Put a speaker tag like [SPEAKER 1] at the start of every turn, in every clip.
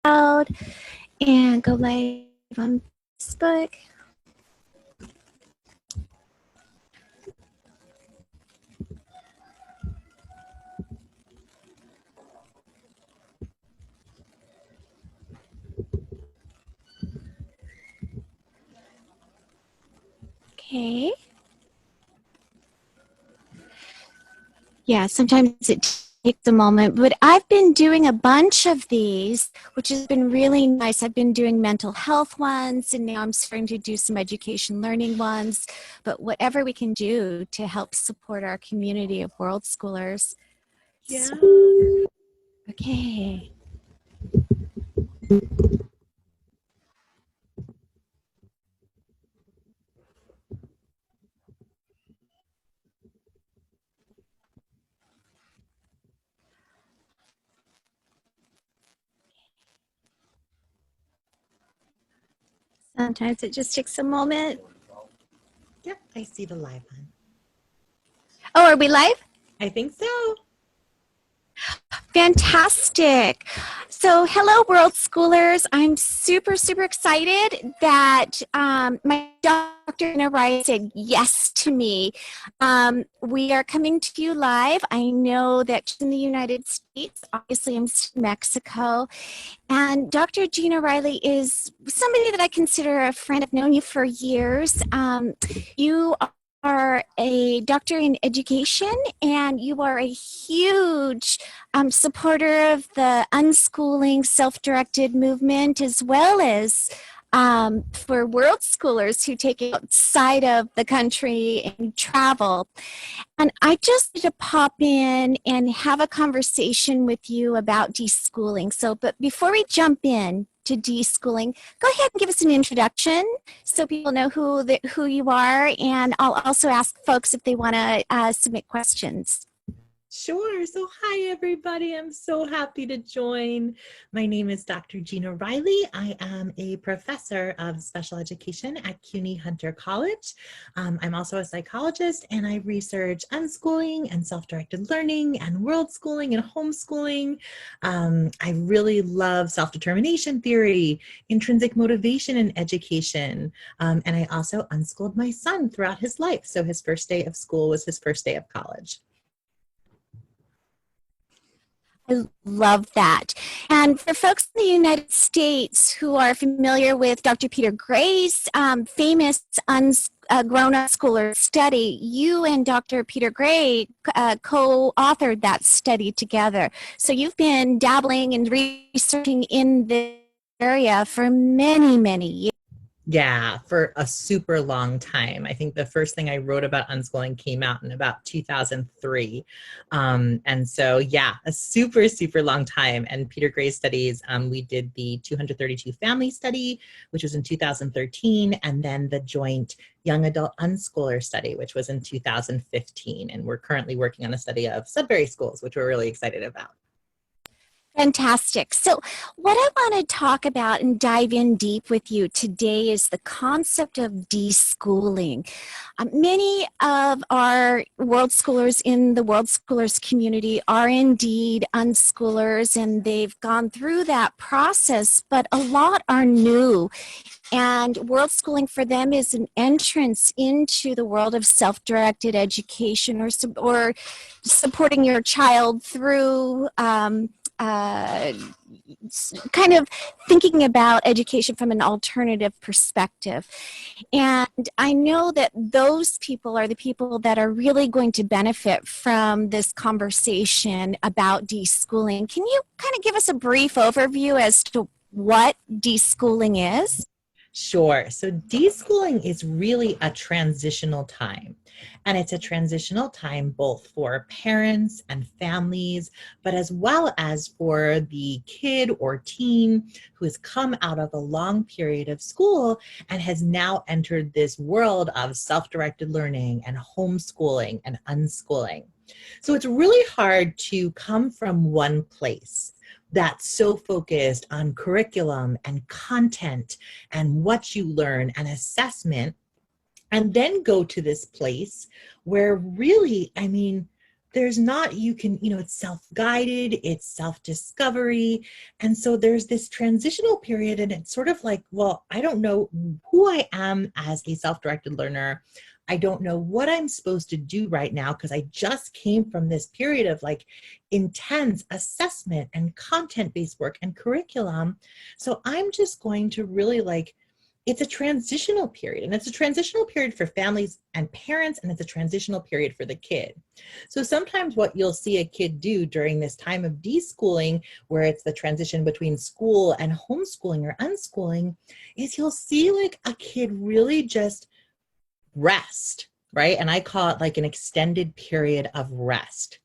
[SPEAKER 1] out and go live on Facebook. Okay. Yeah, sometimes it takes a moment, but I've been doing a bunch of these, which has been really nice. I've been doing mental health ones, and now I'm starting to do some education learning ones, but whatever we can do to help support our community of world schoolers.
[SPEAKER 2] Yeah.
[SPEAKER 1] So, okay. Sometimes it just takes a moment.
[SPEAKER 2] Yep, I see the live one.
[SPEAKER 1] Oh, are we live?
[SPEAKER 2] I think so.
[SPEAKER 1] Fantastic. So, hello, world schoolers. I'm super, super excited that my Dr. Gina said yes to me. We are coming to you live. I know that in the United States, obviously, I'm in Mexico. And Dr. Gina Riley is somebody that I consider a friend. I've known you for years. You are a doctor in education, and you are a huge supporter of the unschooling, self-directed movement, as well as for world schoolers who take it outside of the country and travel. And I just need to pop in and have a conversation with you about deschooling. So, but before we jump in to deschooling, go ahead and give us an introduction so people know who you are. And I'll also ask folks if they want to submit questions.
[SPEAKER 2] Sure. So hi, everybody. I'm so happy to join. My name is Dr. Gina Riley. I am a professor of special education at CUNY Hunter College. I'm also a psychologist, and I research unschooling and self-directed learning and world schooling and homeschooling. I really love self-determination theory, intrinsic motivation in education. And I also unschooled my son throughout his life. So his first day of school was his first day of college.
[SPEAKER 1] I love that. And for folks in the United States who are familiar with Dr. Peter Gray's famous grown-up schooler study, you and Dr. Peter Gray co-authored that study together. So you've been dabbling and researching in this area for many, many years.
[SPEAKER 2] Yeah, for a super long time. I think the first thing I wrote about unschooling came out in about 2003. And so, yeah, a super, super long time. And Peter Gray's studies, we did the 232 family study, which was in 2013, and then the joint young adult unschooler study, which was in 2015. And we're currently working on a study of Sudbury schools, which we're really excited about.
[SPEAKER 1] Fantastic. So what I want to talk about and dive in deep with you today is the concept of deschooling. Many of our world schoolers in the world schoolers community are indeed unschoolers, and they've gone through that process, but a lot are new. And world schooling for them is an entrance into the world of self-directed education, or supporting your child through kind of thinking about education from an alternative perspective. And I know that those people are the people that are really going to benefit from this conversation about deschooling. Can you kind of give us a brief overview as to what deschooling is?
[SPEAKER 2] Sure. So deschooling is really a transitional time. And it's a transitional time both for parents and families, but as well as for the kid or teen who has come out of a long period of school and has now entered this world of self-directed learning and homeschooling and unschooling. So it's really hard to come from one place that's so focused on curriculum and content and what you learn and assessment, and then go to this place where really, I mean, there's not, you can, it's self-guided, it's self-discovery. And so there's this transitional period, and it's sort of like, well, I don't know who I am as a self-directed learner. I don't know what I'm supposed to do right now, because I just came from this period of like intense assessment and content-based work and curriculum. So I'm just going to really like, it's a transitional period, and it's a transitional period for families and parents, and it's a transitional period for the kid. So sometimes what you'll see a kid do during this time of deschooling, where it's the transition between school and homeschooling or unschooling, is you'll see like a kid really just rest, right? And I call it like an extended period of rest.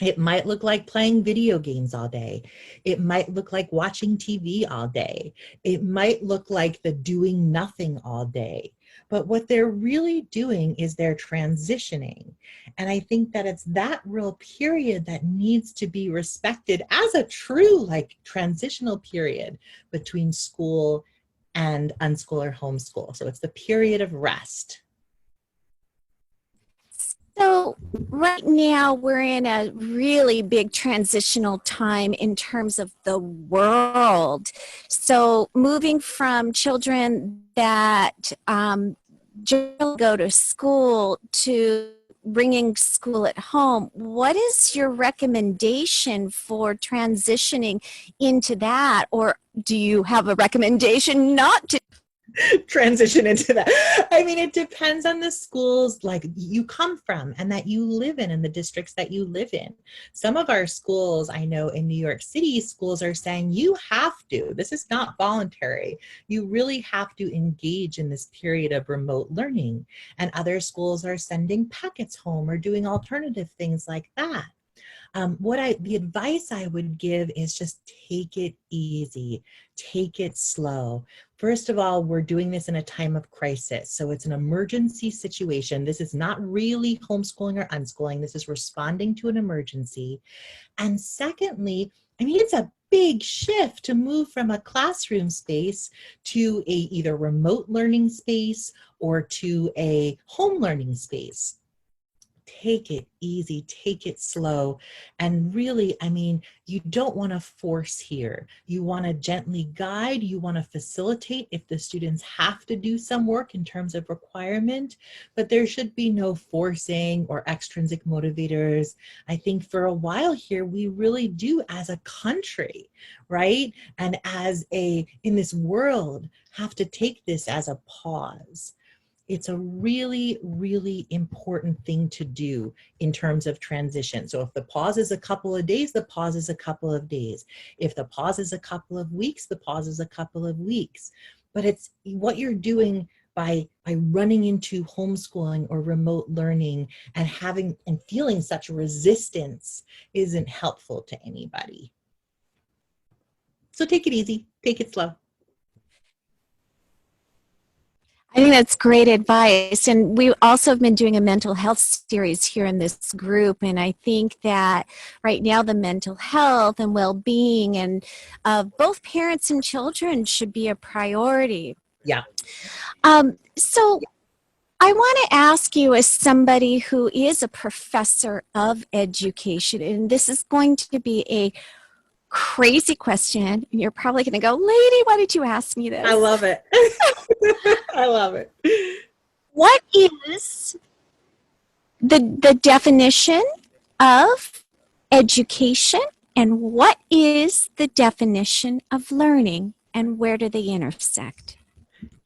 [SPEAKER 2] It might look like playing video games all day. It might look like watching TV all day. It might look like the doing nothing all day. But what they're really doing is they're transitioning. And I think that it's that real period that needs to be respected as a true like transitional period between school and unschool or homeschool. So it's the period of rest.
[SPEAKER 1] So right now we're in a really big transitional time in terms of the world. So moving from children that go to school to bringing school at home, what is your recommendation for transitioning into that? Or do you have a recommendation not to
[SPEAKER 2] transition into that? I mean, it depends on the schools like you come from and that you live in and the districts that you live in. Some of our schools, I know in New York City, schools are saying you have to, this is not voluntary. You really have to engage in this period of remote learning. And other schools are sending packets home or doing alternative things like that. The advice I would give is just take it easy, take it slow. First of all, we're doing this in a time of crisis. So it's an emergency situation. This is not really homeschooling or unschooling. This is responding to an emergency. And secondly, I mean, it's a big shift to move from a classroom space to a either remote learning space or to a home learning space. Take it easy, take it slow. And really, I mean, you don't want to force here. You want to gently guide, you want to facilitate if the students have to do some work in terms of requirement, but there should be no forcing or extrinsic motivators. I think for a while here, we really do as a country, right? And in this world, have to take this as a pause. It's a really, really important thing to do in terms of transition. So if the pause is a couple of days, the pause is a couple of days. If the pause is a couple of weeks, the pause is a couple of weeks. But it's what you're doing by running into homeschooling or remote learning and having and feeling such resistance isn't helpful to anybody. So take it easy, take it slow.
[SPEAKER 1] I think that's great advice. And we also have been doing a mental health series here in this group. And I think that right now the mental health and well-being and both parents and children should be a priority.
[SPEAKER 2] Yeah.
[SPEAKER 1] So I want to ask you, as somebody who is a professor of education, and this is going to be a crazy question, and you're probably going to go, "Lady, why did you ask me this?"
[SPEAKER 2] I love it. I love it.
[SPEAKER 1] What is the definition of education, and what is the definition of learning, and where do they intersect?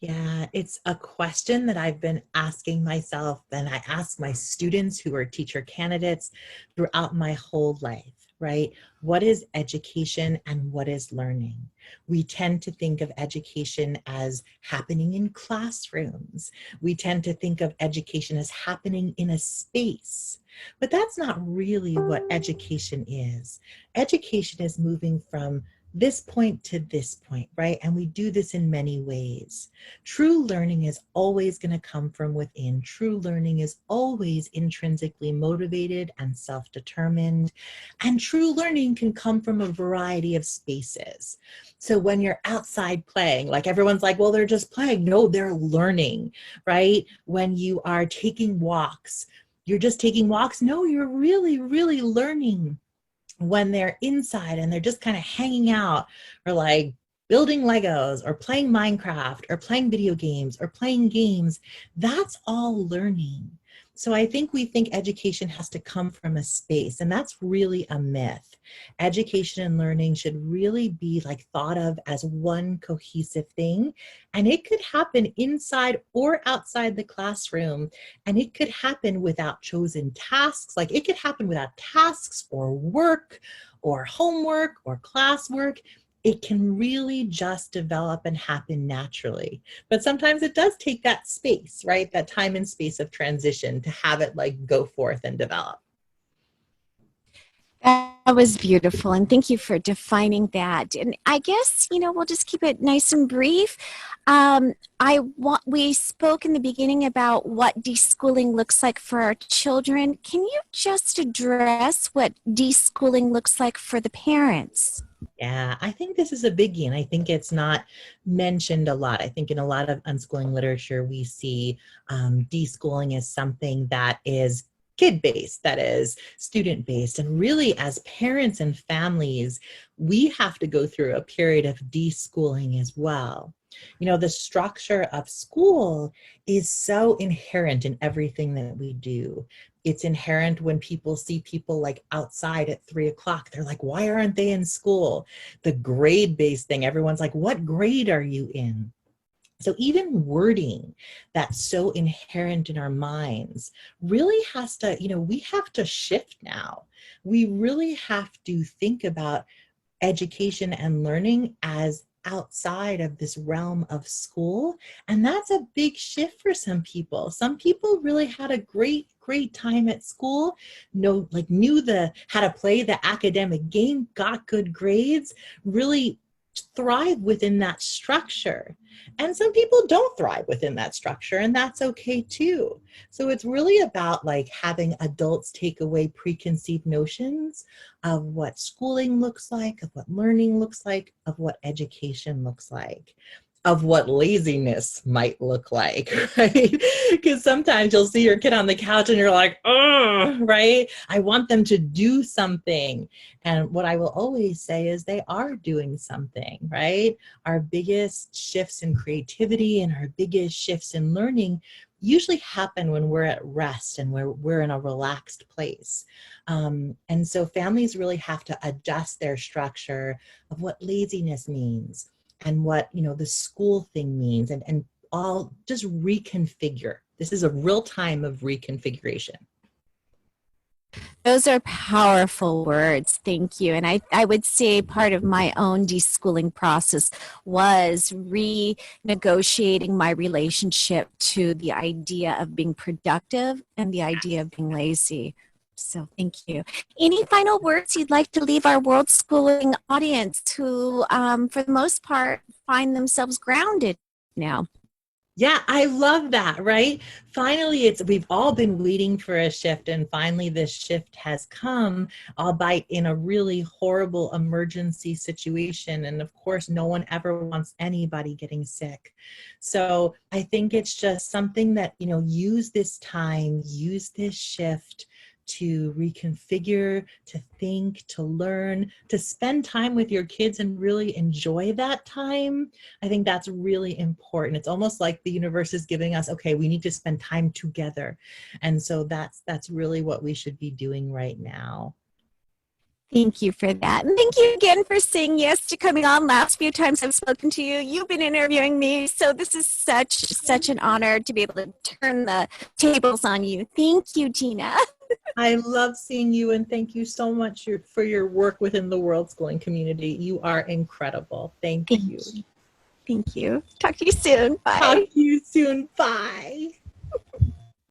[SPEAKER 2] Yeah, it's a question that I've been asking myself, and I ask my students who are teacher candidates throughout my whole life, right? What is education and what is learning? We tend to think of education as happening in classrooms. We tend to think of education as happening in a space, but that's not really what education is. Education is moving from this point to this point, right? And we do this in many ways. True learning is always going to come from within. True learning is always intrinsically motivated and self-determined. And true learning can come from a variety of spaces. So when you're outside playing, like everyone's like, well, they're just playing. No, they're learning, right? When you are taking walks, you're just taking walks. No, you're really, really learning when they're inside and they're just kind of hanging out, or like building Legos or playing Minecraft or playing video games or playing games. That's all learning. So I think we think education has to come from a space, and that's really a myth. Education and learning should really be like thought of as one cohesive thing, and it could happen inside or outside the classroom, and it could happen without chosen tasks. Like it could happen without tasks or work or homework or classwork. It can really just develop and happen naturally. But sometimes it does take that space, right? That time and space of transition to have it like go forth and develop.
[SPEAKER 1] That was beautiful, and thank you for defining that. And I guess we'll just keep it nice and brief. We spoke in the beginning about what deschooling looks like for our children. Can you just address what deschooling looks like for the parents?
[SPEAKER 2] Yeah, I think this is a biggie, and I think it's not mentioned a lot. I think in a lot of unschooling literature, we see deschooling as something that is kid-based, that is student-based. And really, as parents and families, we have to go through a period of deschooling as well. The structure of school is so inherent in everything that we do. It's inherent when people see people like outside at 3 o'clock. They're like, why aren't they in school? The grade-based thing, everyone's like, what grade are you in? So even wording that's so inherent in our minds really has to, we have to shift now. We really have to think about education and learning as outside of this realm of school. And that's a big shift for some people. Some people really had a great time at school, knew how to play the academic game, got good grades, really thrive within that structure. And some people don't thrive within that structure, and that's okay too. So it's really about like having adults take away preconceived notions of what schooling looks like, of what learning looks like, of what education looks like, of what laziness might look like, right? Because sometimes you'll see your kid on the couch and you're like, oh, right? I want them to do something. And what I will always say is they are doing something, right? Our biggest shifts in creativity and our biggest shifts in learning usually happen when we're at rest and we're in a relaxed place. And so families really have to adjust their structure of what laziness means, and what the school thing means, and all just reconfigure. This is a real time of reconfiguration.
[SPEAKER 1] Those are powerful words. Thank you. And I would say part of my own deschooling process was renegotiating my relationship to the idea of being productive and the idea of being lazy. So thank you. Any final words you'd like to leave our world schooling audience who, for the most part, find themselves grounded now?
[SPEAKER 2] Yeah, I love that, right? Finally, we've all been waiting for a shift, and finally this shift has come, albeit in a really horrible emergency situation. And of course, no one ever wants anybody getting sick. So I think it's just something that, use this time, use this shift to reconfigure, to think, to learn, to spend time with your kids and really enjoy that time. I think that's really important. It's almost like the universe is giving us, okay, we need to spend time together. And so that's really what we should be doing right now.
[SPEAKER 1] Thank you for that. And thank you again for saying yes to coming on. Last few times I've spoken to you, you've been interviewing me. So this is such an honor to be able to turn the tables on you. Thank you, Gina.
[SPEAKER 2] I love seeing you, and thank you so much for your work within the world schooling community. You are incredible. Thank you.
[SPEAKER 1] Thank you. Talk to you soon. Bye.
[SPEAKER 2] Talk to you soon. Bye.